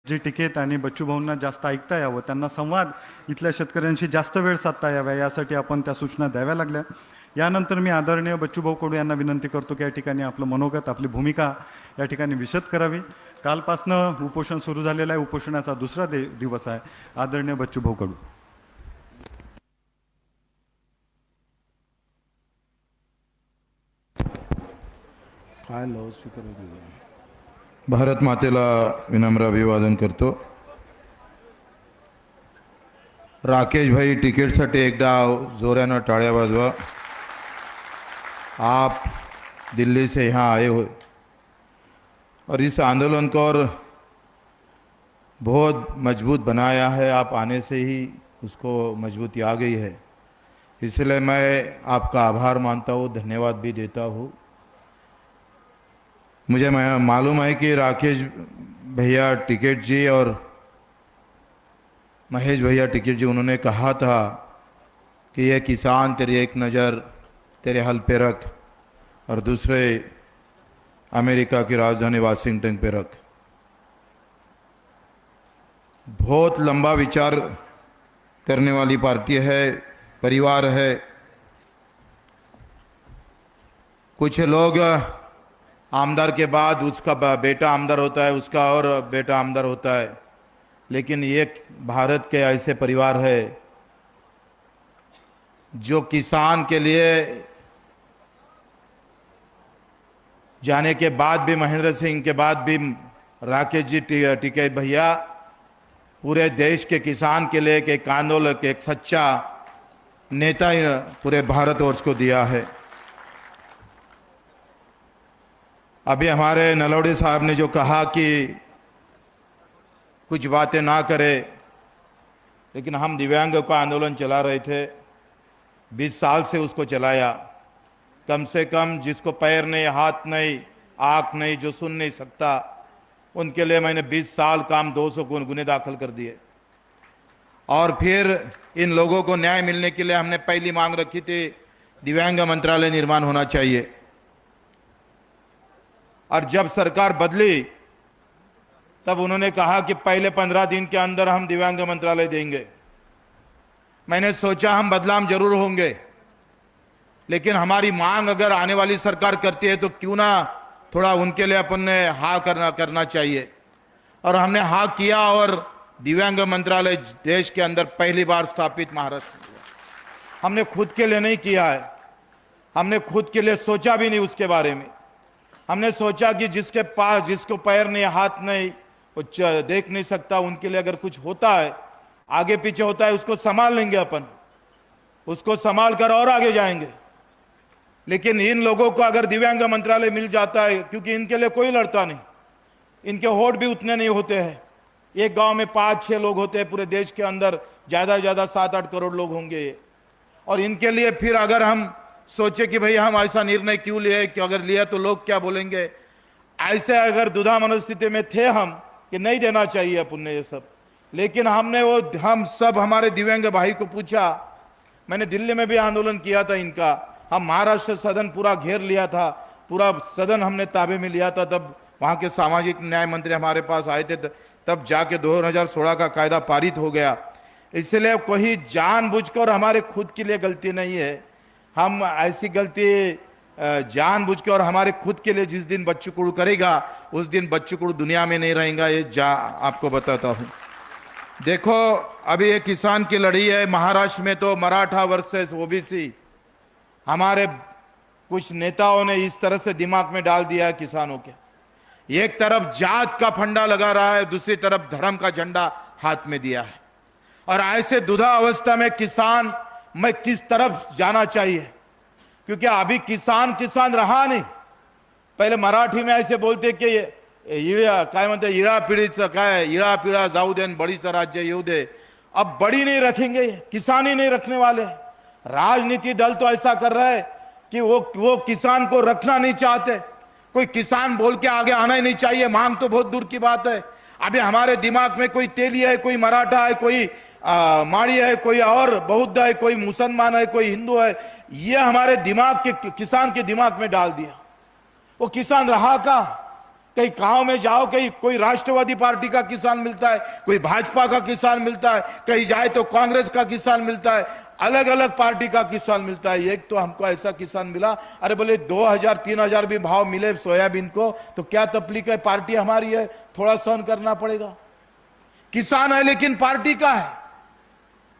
जी टिकेत आणि बच्चू भाऊंना जास्त ऐकता यावं, त्यांना संवाद इथल्या शेतकऱ्यांशी जास्त वेळ साधता याव्या, यासाठी आपण त्या सूचना द्याव्या लागल्या. यानंतर मी आदरणीय बच्चूभाऊ कडू यांना विनंती करतो की या ठिकाणी आपलं मनोगत, आपली भूमिका या ठिकाणी विशद करावी. कालपासनं उपोषण सुरू झालेलं आहे, उपोषणाचा दुसरा दिवस आहे. आदरणीय बच्चूभाऊ कडू. काय लाऊडस्पीकर होते. भारत मातेला विनम्र अभिवादन करतो. राकेश भाई तिकीटसाठी एकदा जोरानं टाळ्या वाजवा. आप दिल्ली से यहाँ आए हो और इस आंदोलन को और बहुत मजबूत बनाया है. आप आने से ही उसको मजबूती आ गई है, इसलिए मैं आपका आभार मानता हूँ, धन्यवाद भी देता हूँ. मुझे मालूम है कि राकेश भैया टिकैत जी और महेश भैया टिकैत जी, उन्होंने कहा था कि ये किसान तेरी एक नज़र तेरे हल पे रख और दूसरे अमेरिका की राजधानी वाशिंगटन पे रख. बहुत लंबा विचार करने वाली पार्टी है, परिवार है. कुछ लोग आमदार के बाद उसका बेटा आमदार होता है, उसका और बेटा आमदार होता है, लेकिन ये भारत के ऐसे परिवार है जो किसान के लिए जाने के बाद भी, महेंद्र सिंह के बाद भी राकेश जी टिकैत भैया पूरे देश के किसान के लिए एक आंदोलन, एक सच्चा नेता ही पूरे भारतवर्ष को दिया है. अभी हमारे नलौड़ी साहब ने जो कहा कि कुछ बातें ना करें, लेकिन हम दिव्यांगों का आंदोलन चला रहे थे, 20 साल से उसको चलाया. कम से कम जिसको पैर नहीं, हाथ नहीं, आँख नहीं, जो सुन नहीं सकता, उनके लिए मैंने 20 साल काम 200 गुने दाखिल कर दिए. और फिर इन लोगों को न्याय मिलने के लिए हमने पहली मांग रखी थी, दिव्यांग मंत्रालय निर्माण होना चाहिए. और जब सरकार बदली तब उन्होंने कहा कि पहले 15 दिन के अंदर हम दिव्यांग मंत्रालय देंगे. मैंने सोचा हम बदलाव जरूर होंगे, लेकिन हमारी मांग अगर आने वाली सरकार करती है तो क्यों ना थोड़ा उनके लिए अपन ने हाँ करना चाहिए. और हमने हाँ किया और दिव्यांग मंत्रालय देश के अंदर पहली बार स्थापित महाराष्ट्र में हुआ. हमने खुद के लिए नहीं किया है, हमने खुद के लिए सोचा भी नहीं उसके बारे में. हमने सोचा कि जिसके पास, जिसको पैर नहीं, हाथ नहीं, वो देख नहीं सकता, उनके लिए अगर कुछ होता है, आगे पीछे होता है, उसको संभाल लेंगे अपन, उसको संभाल कर और आगे जाएंगे. लेकिन इन लोगों को अगर दिव्यांग मंत्रालय मिल जाता है, क्योंकि इनके लिए कोई लड़ता नहीं, इनके वोट भी उतने नहीं होते हैं. एक गांव में 5-6 लोग होते हैं, पूरे देश के अंदर ज़्यादा से ज़्यादा 7-8 करोड़ लोग होंगे. और इनके लिए फिर अगर हम सोचे कि भाई हम ऐसा निर्णय क्यों लिए, कि अगर लिया तो लोग क्या बोलेंगे, ऐसे अगर दुधा मनस्थिति में थे हम कि नहीं देना चाहिए अपन ने ये सब. लेकिन हमने हम सब हमारे दिव्यांग भाई को पूछा. मैंने दिल्ली में भी आंदोलन किया था इनका, हम महाराष्ट्र सदन पूरा घेर लिया था, पूरा सदन हमने ताबे में लिया था. तब वहाँ के सामाजिक न्याय मंत्री हमारे पास आए थे, तब जाके 2016 का कायदा पारित हो गया. इसलिए कोई जानबूझकर हमारे खुद के लिए गलती नहीं है. हम ऐसी गलती जानबूझ के और हमारे खुद के लिए जिस दिन बच्चू कुड़ू करेगा, उस दिन बच्चू कुड़ू दुनिया में नहीं रहेगा, ये आपको बताता हूँ. देखो अभी एक किसान की लड़ाई है महाराष्ट्र में, तो मराठा वर्सेस ओबीसी. हमारे कुछ नेताओं ने इस तरह से दिमाग में डाल दिया है किसानों के. एक तरफ जात का फंडा लगा रहा है, दूसरी तरफ धर्म का झंडा हाथ में दिया है. और ऐसे दुधा अवस्था में किसान में किस तरफ जाना चाहिए, क्योंकि अभी किसान रहा नहीं. पहले मराठी में ऐसे बोलते कि काय म्हणते, इळा पिढीचं काय, इळा पिळा जाऊ दे, बडीचं राज्य येऊ दे. अब बड़ी नहीं रखेंगे, किसान ही नहीं रखने वाले. राजनीति दल तो ऐसा कर रहा है कि वो किसान को रखना नहीं चाहते. कोई किसान बोल के आगे आना ही नहीं चाहिए. मांग तो बहुत दूर की बात है. अभी हमारे दिमाग में कोई तेली है, कोई मराठा है, कोई माड़ी है, कोई और बौद्ध है, कोई मुसलमान है, कोई हिंदू है. ये हमारे दिमाग के, किसान के दिमाग में डाल दिया. वो किसान रहा का, कहीं गांव में जाओ, कहीं कोई राष्ट्रवादी पार्टी का किसान मिलता है, कोई भाजपा का किसान मिलता है, कहीं जाए तो कांग्रेस का किसान मिलता है, अलग अलग पार्टी का किसान मिलता है। एक तो हमको ऐसा किसान मिला, अरे बोले 2000 3000 भी भाव मिले सोयाबीन को तो क्या तकलीफ है, पार्टी हमारी है, थोड़ा सहन करना पड़ेगा। किसान है लेकिन पार्टी का है,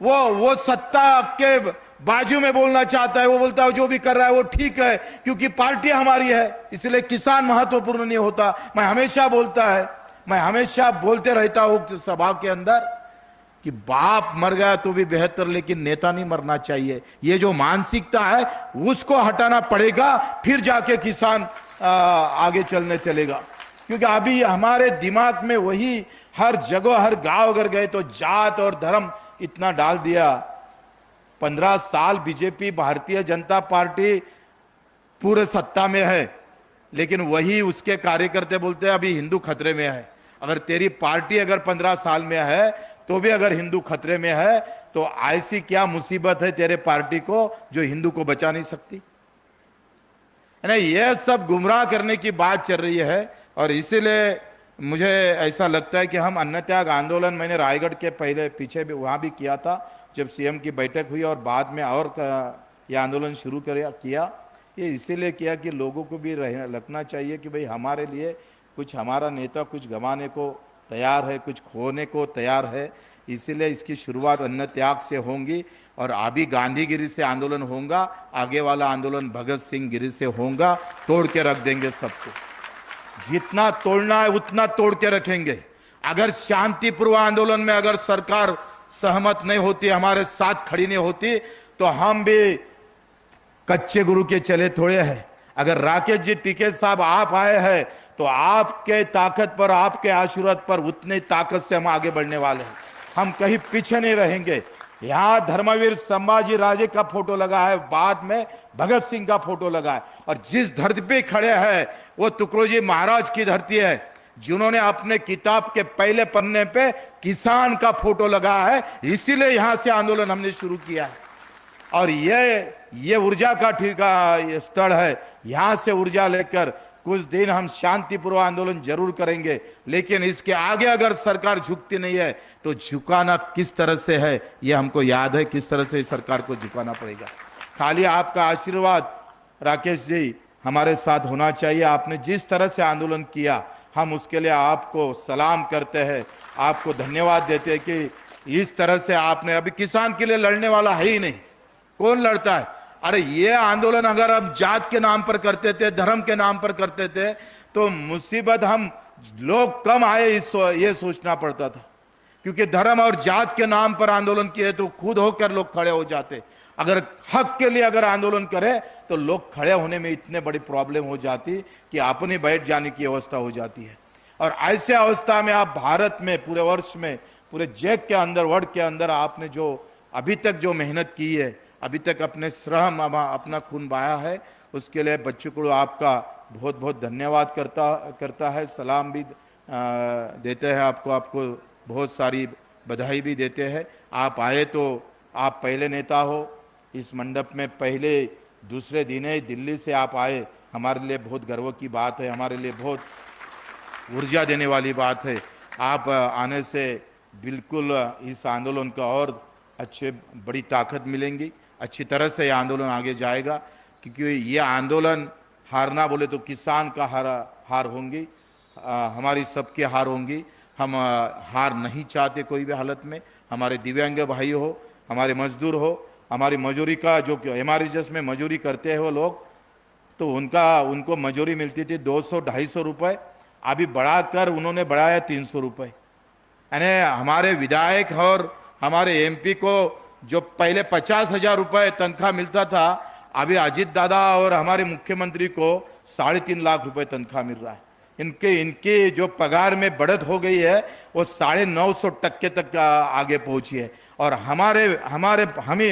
वो सत्ता के बाजू में बोलना चाहता है, वो बोलता है जो भी कर रहा है वो ठीक है क्योंकि पार्टी हमारी है, इसलिए किसान महत्वपूर्ण नहीं होता। मैं हमेशा बोलते रहता हूं सभा के अंदर कि बाप मर गया तो भी बेहतर, लेकिन नेता नहीं मरना चाहिए। ये जो मानसिकता है उसको हटाना पड़ेगा, फिर जाके किसान आगे चलेगा। क्योंकि अभी हमारे दिमाग में वही हर जगह, हर गांव अगर गए तो जात और धर्म इतना डाल दिया। 15 साल बीजेपी भारतीय जनता पार्टी पूरे सत्ता में है, लेकिन वही उसके कार्यकर्ता बोलते हैं अभी हिंदू खतरे में है। अगर तेरी पार्टी अगर 15 साल में है तो भी अगर हिंदू खतरे में है तो ऐसी क्या मुसीबत है तेरे पार्टी को जो हिंदू को बचा नहीं सकती? नहीं, यह सब गुमराह करने की बात चल रही है। और इसीलिए मुझे ऐसा लगता है कि हम अन्न त्याग आंदोलन मैंने रायगढ़ के पीछे भी वहां भी किया था जब सीएम की बैठक हुई, और बाद में और यह आंदोलन शुरू किया। ये इसीलिए किया कि लोगों को भी लगना चाहिए कि भाई हमारे लिए कुछ, हमारा नेता कुछ गंवाने को तैयार है, कुछ खोने को तैयार है। इसीलिए इसकी शुरुआत अन्न त्याग से होंगी और अभी गांधीगिरी से आंदोलन होगा, आगे वाला आंदोलन भगत सिंह गिरी से होगा। तोड़ के रख देंगे सबको, जितना तोड़ना है उतना तोड़ के रखेंगे। अगर शांतिपूर्ण आंदोलन में अगर सरकार सहमत नहीं होती, हमारे साथ खड़ी नहीं होती, तो हम भी कच्चे गुरु के चले थोड़े हैं। अगर राकेश जी टिकैत साहब आप आए हैं तो आपके ताकत पर, आपके आशीर्वाद पर उतनी ताकत से हम आगे बढ़ने वाले हैं। हम कहीं पीछे नहीं रहेंगे। यहां धर्मवीर संभाजी राजे का फोटो लगा है, बाद में भगत सिंह का फोटो लगा है, और जिस धरती पे खड़े हैं वो तुकडोजी महाराज की धरती है, जिन्होंने अपने किताब के पहले पन्ने पे किसान का फोटो लगा है। इसीलिए यहां से आंदोलन हमने शुरू किया है। और ये ऊर्जा का स्थल है। यहां से ऊर्जा लेकर कुछ दिन हम शांतिपूर्वक आंदोलन जरूर करेंगे, लेकिन इसके आगे अगर सरकार झुकती नहीं है तो झुकाना किस तरह से है ये हमको याद है, किस तरह से सरकार को झुकाना पड़ेगा। खाली आपका आशीर्वाद राकेश जी हमारे साथ होना चाहिए। आपने जिस तरह से आंदोलन किया, हम उसके लिए आपको सलाम करते हैं, आपको धन्यवाद देते हैं कि इस तरह से आपने, अभी किसान के लिए लड़ने वाला है ही नहीं, कौन लड़ता है? अरे ये आंदोलन अगर हम जात के नाम पर करते थे, धर्म के नाम पर करते थे तो मुसीबत हम लोग कम आए ये सोचना पड़ता था। क्योंकि धर्म और जात के नाम पर आंदोलन किए तो खुद होकर लोग खड़े हो जाते। अगर हक के लिए अगर आंदोलन करें तो लोग खड़े होने में इतने बड़ी प्रॉब्लम हो जाती कि अपने बैठ जाने की अवस्था हो जाती है। और ऐसे अवस्था में आप भारत में पूरे वर्ष में, पूरे जग के अंदर, वर्ल्ड के अंदर आपने जो अभी तक जो मेहनत की है, अभी तक अपने श्रम, अपना खून बहाया है, उसके लिए बच्चों को आपका बहुत बहुत धन्यवाद करता है, सलाम भी देते हैं आपको बहुत सारी बधाई भी देते हैं। आप आए तो आप पहले नेता हो इस मंडप में, पहले दूसरे दिन ही दिल्ली से आप आए, हमारे लिए बहुत गर्व की बात है, हमारे लिए बहुत ऊर्जा देने वाली बात है। आप आने से बिल्कुल इस आंदोलन का और अच्छे बड़ी ताकत मिलेंगी, अच्छी तरह से ये आंदोलन आगे जाएगा। क्योंकि ये आंदोलन हारना बोले तो किसान का हार होंगी, हमारी सबकी हार होंगी। हम हार नहीं चाहते कोई भी हालत में। हमारे दिव्यांग भाई हो, हमारे मजदूर हो, हमारी मजूरी का जो एमआरएचएस में मजूरी करते हैं वो लोग, तो उनको मजूरी मिलती थी 200-250 रुपये, अभी बढ़ाकर उन्होंने बढ़ाया 300 रुपये। यानी हमारे विधायक और हमारे एमपी को जो पहले 50,000 रुपये तनख्वाह मिलता था, अभी अजीत दादा और हमारे मुख्यमंत्री को 3.5 लाख रुपए तनख्वाह मिल रहा है। इनके जो पगार में बढ़त हो गई है वो 950% तक आगे पहुंची है। और हमारे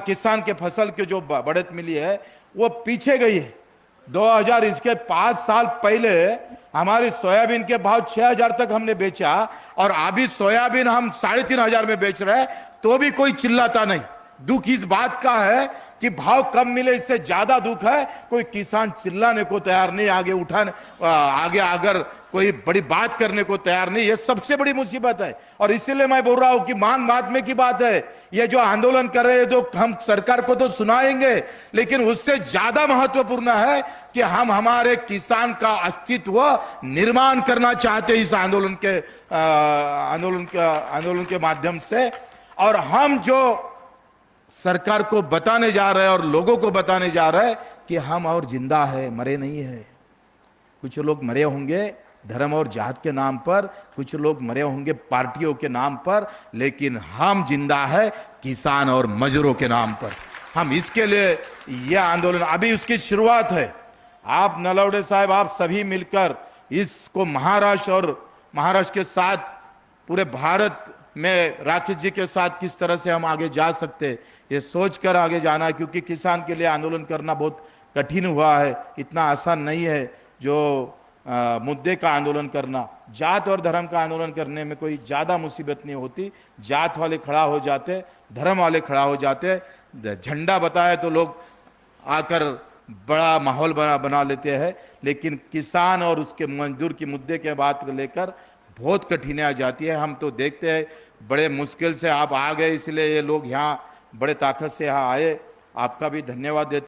किसान के फसल के जो बढ़त मिली है वो पीछे गई है। 2000 इसके 5 साल पहले हमारी सोयाबीन के भाव 6,000 तक हमने बेचा, और अभी सोयाबीन हम 3,500 में बेच रहे हैं तो भी कोई चिल्लाता नहीं। दुख इस बात का है कि भाव कम मिले इससे ज्यादा दुख है। कोई किसान चिल्लाने को तैयार नहीं, आगे उठाने आगे अगर कोई बड़ी बात करने को तैयार नहीं, ये सबसे बड़ी मुसीबत है। और इसीलिए मैं बोल रहा हूं कि मांग महात्मे की बात है। ये जो आंदोलन कर रहे हैं, जो हम सरकार को तो सुनाएंगे, लेकिन उससे ज्यादा महत्वपूर्ण है कि हम हमारे किसान का अस्तित्व निर्माण करना चाहते हैं इस आंदोलन के माध्यम से। और हम जो सरकार को बताने जा रहे हैं और लोगों को बताने जा रहे हैं कि हम और जिंदा है, मरे नहीं है। कुछ लोग मरे होंगे धर्म और जात के नाम पर, कुछ लोग मरे होंगे पार्टियों के नाम पर, लेकिन हम जिंदा है किसान और मजदूरों के नाम पर। हम इसके लिए यह आंदोलन अभी उसकी शुरुआत है। आप नलवड़े साहब, आप सभी मिलकर इसको महाराष्ट्र के साथ पूरे भारत में राकेश जी के साथ किस तरह से हम आगे जा सकते हैं, ये सोचकर आगे जाना। क्योंकि किसान के लिए आंदोलन करना बहुत कठिन हुआ है, इतना आसान नहीं है जो मुद्दे का आंदोलन करना। जात और धर्म का आंदोलन करने में कोई ज्यादा मुसीबत नहीं होती। जात वाले खड़ा हो जाते, धर्म वाले खड़ा हो जाते, झंडा बताए तो लोग आकर बड़ा माहौल बना लेते हैं। लेकिन किसान और उसके मजदूर की मुद्दे के बात को लेकर बहुत कठिनाई जाती है। हम तो देखते हैं बड़े मुश्किल से आप आ गए, इसलिए ये लोग यहाँ बड़े ताकत से यहाँ आए। आपका भी धन्यवाद देते